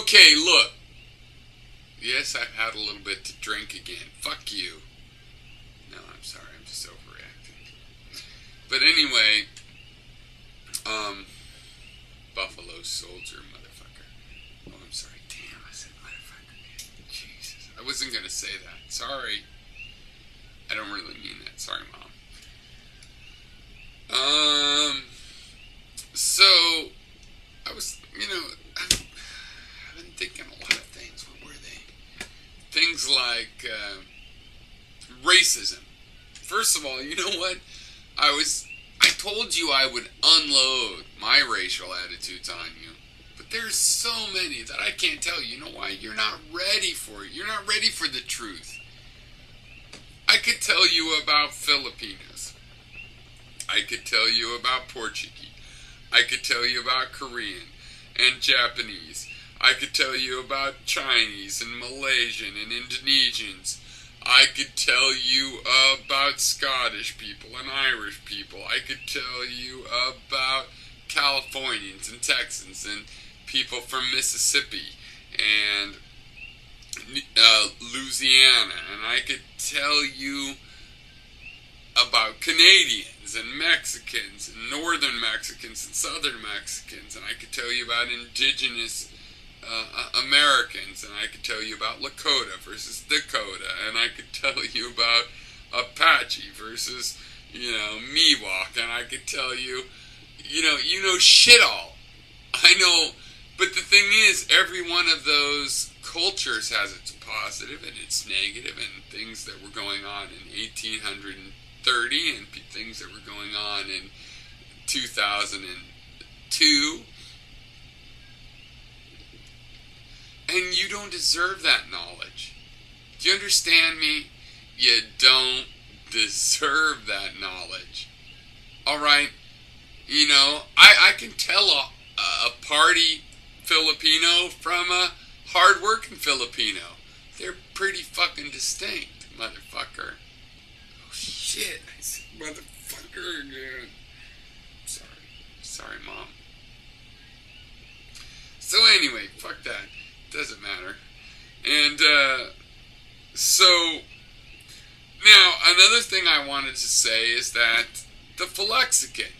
Okay, look. Yes, I've had a little bit to drink again. Fuck you. No, I'm sorry. I'm just overreacting. But anyway, Buffalo Soldier, motherfucker. Oh, I'm sorry. Damn, I said motherfucker. Jesus. I wasn't going to say that. Sorry. I don't really mean that. Sorry, Mom. So, I was, I've been thinking a lot of things. What were they? Things like, racism. First of all, you know what? I told you I would unload my racial attitudes on you. But there's so many that I can't tell you. You know why? You're not ready for it. You're not ready for the truth. I could tell you about Filipinos. I could tell you about Portuguese. I could tell you about Korean and Japanese. I could tell you about Chinese and Malaysian and Indonesians. I could tell you about Scottish people and Irish people. I could tell you about Californians and Texans and people from Mississippi and Louisiana. And I could tell you about Canadians and Mexicans and Northern Mexicans and Southern Mexicans. And I could tell you about indigenous Americans, and I could tell you about Lakota versus Dakota, and I could tell you about Apache versus, Miwok, and I could tell you, you know shit all. I know, but the thing is, every one of those cultures has its positive and its negative, and things that were going on in 1830 and things that were going on in 2002. And you don't deserve that knowledge. Do you understand me? You don't deserve that knowledge. Alright? I can tell a party Filipino from a hard-working Filipino. They're pretty fucking distinct, motherfucker. Oh, shit. I said motherfucker again. Sorry, Mom. So anyway, fuck that. Doesn't matter. And, so, now, another thing I wanted to say is that the Flexican,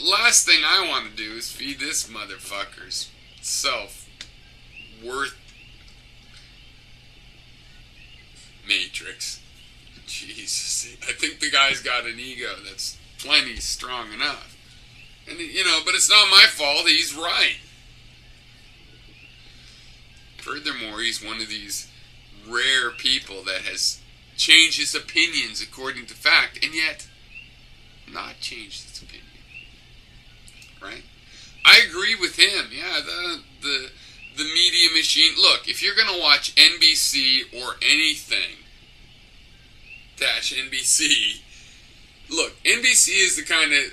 last thing I want to do is feed this motherfucker's self-worth matrix. Jesus. I think the guy's got an ego that's plenty strong enough. And, but it's not my fault. He's right. Furthermore, he's one of these rare people that has changed his opinions according to fact, and yet not changed his opinion. Right? I agree with him. Yeah, the media machine. Look, if you're gonna watch NBC or anything -NBC, look, NBC is the kind of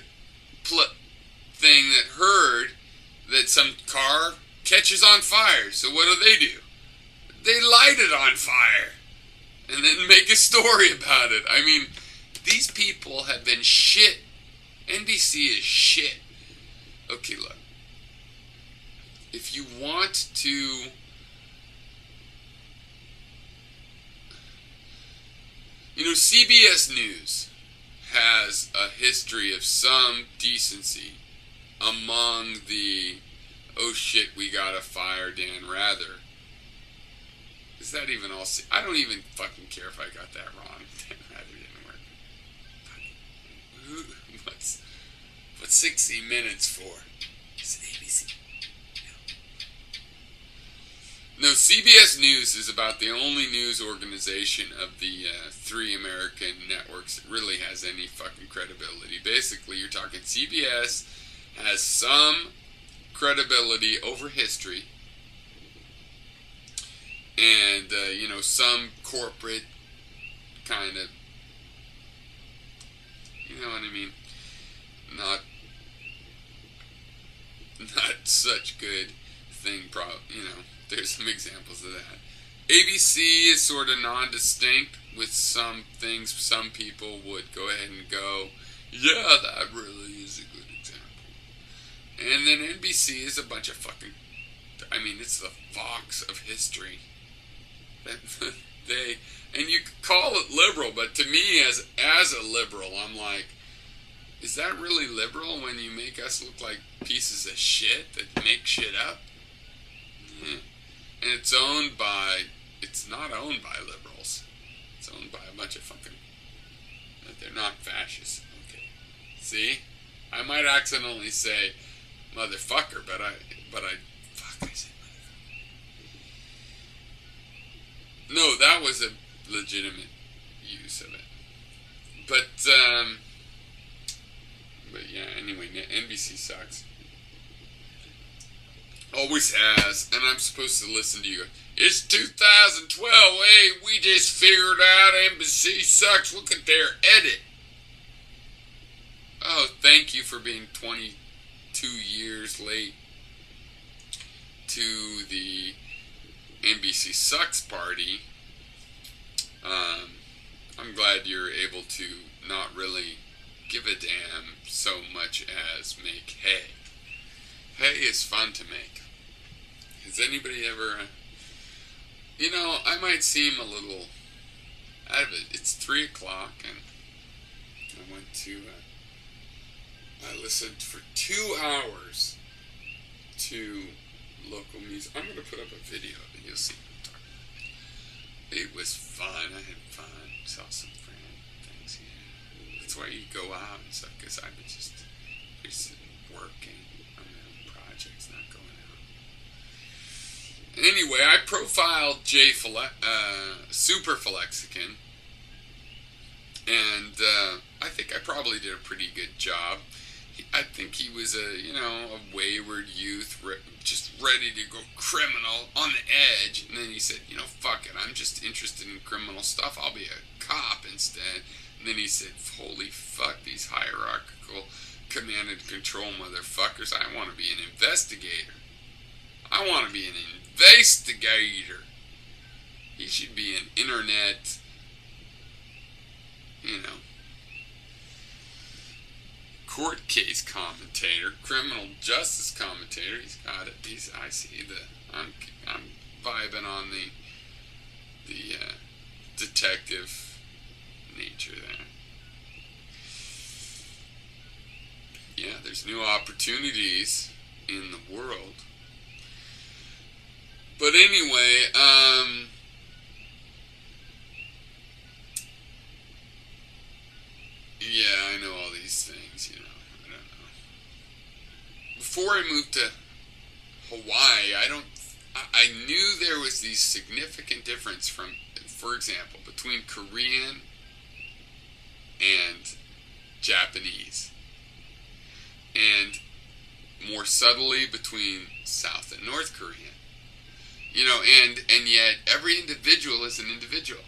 thing that heard that some car catches on fire. So what do? They light it on fire and then make a story about it. I mean, these people have been shit. NBC is shit. Okay, look. If you want to CBS News has a history of some decency among the oh shit, we gotta fire Dan Rather. Is that even all? I don't even fucking care if I got that wrong. Dan Rather didn't work. What's 60 Minutes for? Is it ABC? No, CBS News is about the only news organization of the 3 American networks that really has any fucking credibility. Basically, you're talking CBS has some credibility over history, and some corporate kind of, you know what I mean, not such good thing. There's some examples of that. ABC is sort of non-distinct with some things. Some people would go ahead and go, yeah, that really is a good example. And then NBC is a bunch of fucking, mean, it's the Fox of history. And you could call it liberal, but to me, as a liberal, I'm like, is that really liberal when you make us look like pieces of shit that make shit up? Yeah. And it's not owned by liberals. It's owned by a bunch of fucking, they're not fascists. Okay. See? I might accidentally say motherfucker, but I said motherfucker. No, that was a legitimate use of it. But yeah, anyway, NBC sucks. Always has, and I'm supposed to listen to you. It's 2012, hey, we just figured out NBC sucks. Look at their edit. Oh, thank you for being 22 years late to the NBC sucks party. I'm glad you're able to not really give a damn so much as make hay. Hay is fun to make. Has anybody ever... I might seem a little out of it. It's 3 o'clock and I went to... I listened for 2 hours to local music. I'm going to put up a video of it. You'll see what I'm talking about. It was fun. I had fun. Saw some things. Yeah. That's why you go out and stuff, because I was just working on my own projects, not going out. Anyway, I profiled Super Flexican, and I think I probably did a pretty good job. I think he was a wayward youth, just ready to go criminal, on the edge. And then he said, fuck it, I'm just interested in criminal stuff. I'll be a cop instead. And then he said, holy fuck, these hierarchical command and control motherfuckers. I want to be an investigator. I want to be an investigator. He should be an internet, court case commentator, criminal justice commentator. He's got it. I see I'm vibing on the detective nature there. Yeah, there's new opportunities in the world. But anyway, yeah, I know all these things, I don't know. Before I moved to Hawaii, I knew there was the significant difference for example, between Korean and Japanese. And more subtly between South and North Korean. And yet every individual is an individual.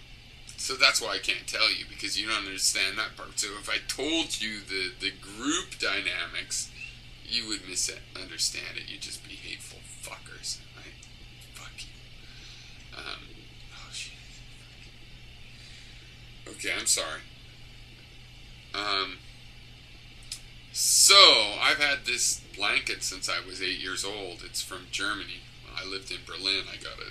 So that's why I can't tell you, because you don't understand that part. So if I told you the group dynamics, you would misunderstand it. You'd just be hateful fuckers. Right? Fuck you. Oh shit. Okay, I'm sorry. So I've had this blanket since I was 8 years old. It's from Germany. I lived in Berlin. I got it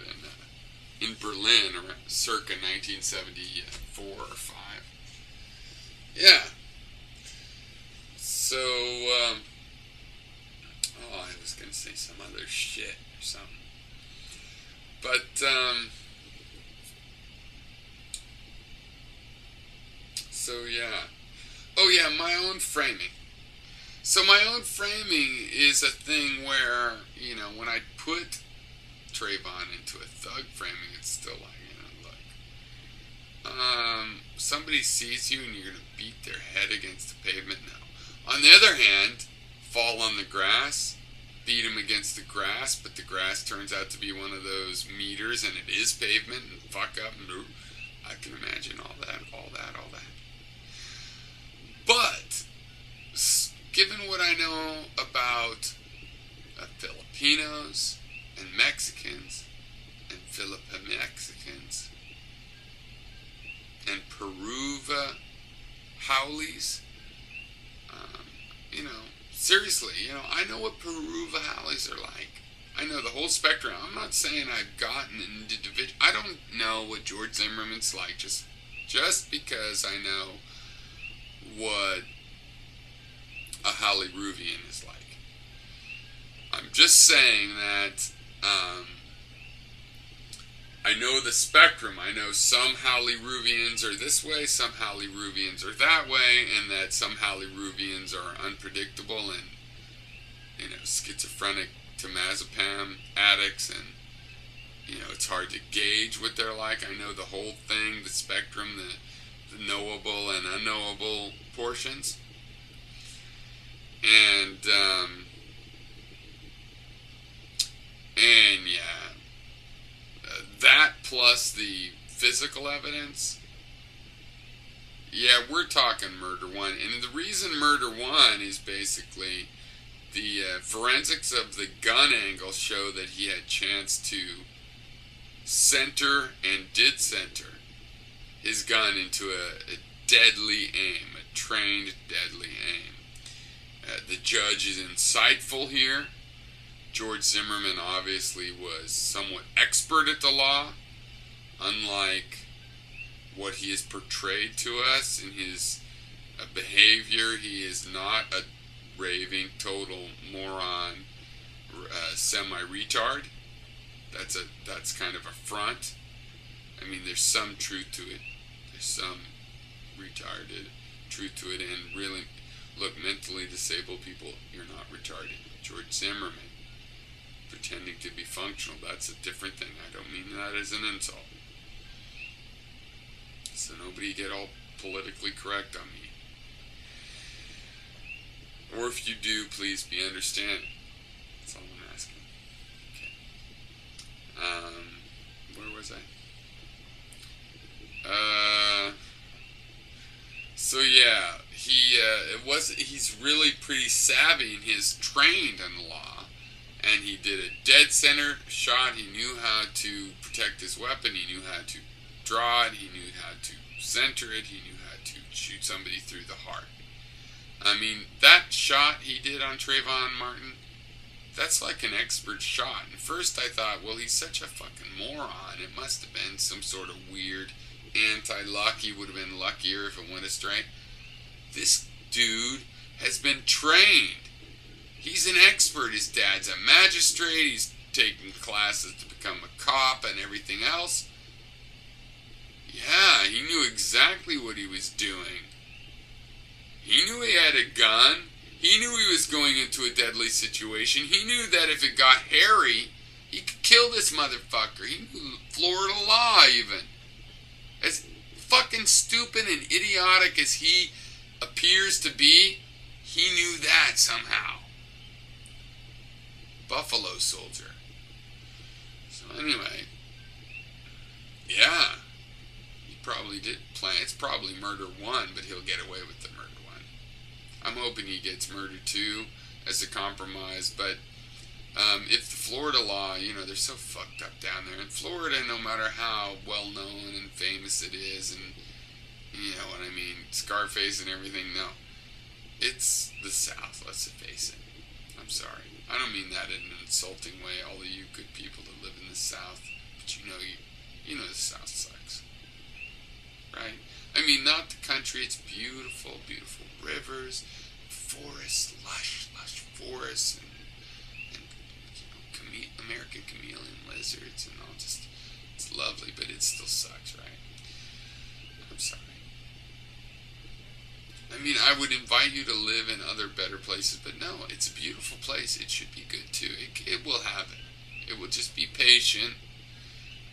in Berlin around circa 1974 or 5. Yeah. So, I was going to say some other shit or something. But, so yeah. Oh yeah, my own framing. So my own framing is a thing where, when I put Trayvon into a thug framing, it's still like, somebody sees you and you're going to beat their head against the pavement. No. On the other hand, fall on the grass, beat him against the grass, but the grass turns out to be one of those meters and it is pavement and fuck up and I can imagine all that. But, given what I know about Filipinos and Mexicans and Filipino-Mexicans and Peruva Howleys, seriously, I know what Peruva Howleys are like. I know the whole spectrum. I'm not saying I've gotten into division. I don't know what George Zimmerman's like just because I know what a Hollywoodian is like. I'm just saying that I know the spectrum. I know some Hollywoodians are this way, some Hollywoodians are that way, and that some Hollywoodians are unpredictable and, schizophrenic temazepam addicts, and, it's hard to gauge what they're like. I know the whole thing, the spectrum, the knowable and unknowable portions. And yeah, that plus the physical evidence. Yeah, we're talking murder one. And the reason murder one is basically the forensics of the gun angle show that he had chance to center and did center his gun into a deadly aim, a trained deadly aim. The judge is insightful here. George Zimmerman obviously was somewhat expert at the law, unlike what he has portrayed to us in his behavior. He is not a raving total moron, semi-retard. That's kind of a front. I mean, there's some truth to it. There's some retarded truth to it, and really, look, mentally disabled people, you're not retarded. George Zimmerman, pretending to be functional, that's a different thing. I don't mean that as an insult. So nobody get all politically correct on me. Or if you do, please be understanding. That's all I'm asking. Okay. Where was I? So yeah, he's really pretty savvy and he's trained in the law, and he did a dead center shot. He knew how to protect his weapon. He knew how to draw it. He knew how to center it. He knew how to shoot somebody through the heart. I mean, that shot he did on Trayvon Martin, that's like an expert shot. And first I thought, well, he's such a fucking moron. It must have been some sort of weird anti-luck. He would have been luckier if it went astray. This dude has been trained. He's an expert. His dad's a magistrate. He's taking classes to become a cop and everything else. Yeah, he knew exactly what he was doing. He knew he had a gun. He knew he was going into a deadly situation. He knew that if it got hairy, he could kill this motherfucker. He knew Florida law even. As fucking stupid and idiotic as he appears to be, he knew that somehow. Buffalo Soldier. So anyway, yeah, he probably did plan. It's probably murder one, but he'll get away with the murder one. I'm hoping he gets murder two as a compromise, but if the Florida law, they're so fucked up down there. In Florida, no matter how well-known and famous it is, and you know what I mean, Scarface and everything, no. It's the South, let's face it. I'm sorry. I don't mean that in an insulting way, all of you good people that live in the South, but you know the South sucks. Right? I mean, not the country, it's beautiful, beautiful rivers, forests, lush forests, and American chameleon lizards and all, just, it's lovely, but it still sucks, right? I'm sorry. I mean, I would invite you to live in other better places, but no, it's a beautiful place. It should be good too. It will have it. It will just be patient.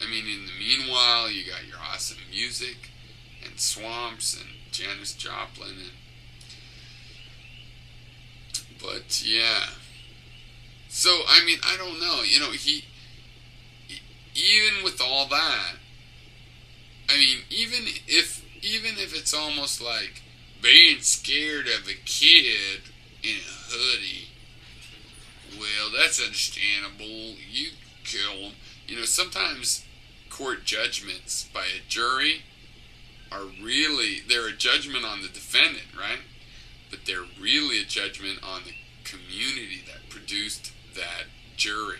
I mean, in the meanwhile, you got your awesome music and swamps and Janis Joplin but yeah. So, I mean, I don't know. He even with all that, I mean, even if it's almost like being scared of a kid in a hoodie, well, that's understandable. You kill him. Sometimes court judgments by a jury they're a judgment on the defendant, right? But they're really a judgment on the community that produced that jury.